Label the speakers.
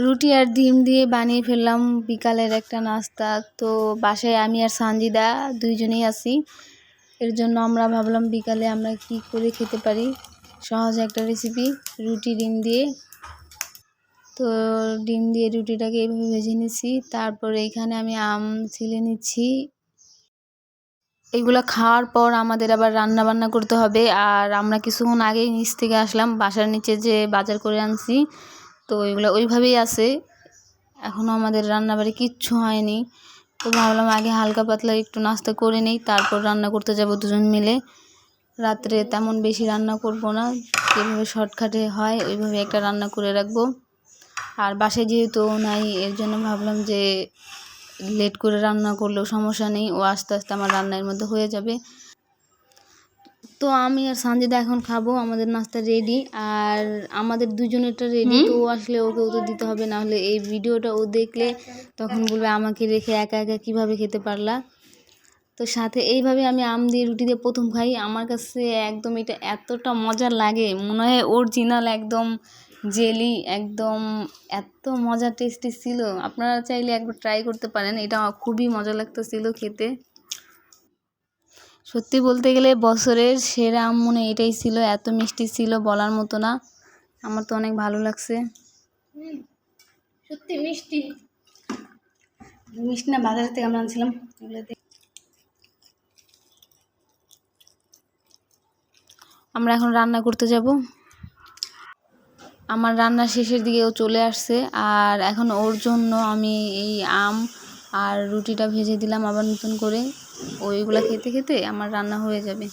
Speaker 1: রুটি আর ডিম দিয়ে বানিয়ে ফেললাম বিকালের একটা নাস্তা। তো বাসায় আমি আর সানজিদা দুইজনেই আছি, এর জন্য আমরা ভাবলাম বিকালে আমরা কি করে খেতে পারি, সহজ একটা রেসিপি রুটি ডিম দিয়ে। তো ডিম দিয়ে রুটিটাকে এইভাবে ভেজে নিচ্ছি, তারপরে এখানে আমি আম ছিলে নিচ্ছি। এগুলো খাওয়ার পর আমাদের আবার রান্না বান্না করতে হবে। আর আমরা কিছুক্ষণ আগেই নিচ থেকে আসলাম, বাসার নিচে যে বাজার করে আনছি, তো এগুলো ওইভাবেই আছে, এখনও আমাদের রান্নাবাড়ি কিচ্ছু হয়নি। তো ভাবলাম আগে হালকা পাতলা একটু নাস্তা করে নিই, তারপর রান্না করতে যাব দুজন মিলে। রাত্রে তেমন বেশি রান্না করব না, যেভাবে শর্টকাটে হয় ওইভাবে একটা রান্না করে রাখবো। আর বাসায় যেহেতু নাই, এর জন্য ভাবলাম যে লেট করে রান্না করলেও সমস্যা নেই, ও আস্তে আস্তে আমার রান্নার মধ্যে হয়ে যাবে। তো আমি আর সানজিদা এখন খাবো, আমাদের নাস্তা রেডি, আর আমাদের দুজনেরটা রেডি। তো ও আসলে ওকেও তো দিতে হবে, না হলে এই ভিডিওটা ও দেখলে তখন বলবে আমাকে রেখে একা একা কীভাবে খেতে পারলা। তো সাথে এইভাবে আমি আম দিয়ে রুটি দিয়ে প্রথম খাই, আমার কাছে একদম এটা এতটা মজা লাগে, মনে হয় অরিজিনাল একদম জেলি, একদম এত মজা টেস্টি ছিল। আপনারা চাইলে একবার ট্রাই করতে পারেন, এটা আমার খুবই মজা লাগতেছিল খেতে। সত্যি বলতে গেলে বছরের সেরা আম মনে এটাই ছিল, এত মিষ্টি ছিল বলার মতো না। আমার তো অনেক ভালো লাগছে,
Speaker 2: সত্যি মিষ্টি মিষ্টি না, বাজার থেকে আমরা আনছিলাম এগুলোতে।
Speaker 1: আমরা এখন রান্না করতে যাব। আমার রান্না শেষের দিকেও চলে আসছে, আর এখন ওর জন্য আমি এই আম আর রুটিটা ভেজে দিলাম আবার নতুন করে। ওইগুলা খেতে খেতে আমার রান্না হয়ে যাবে।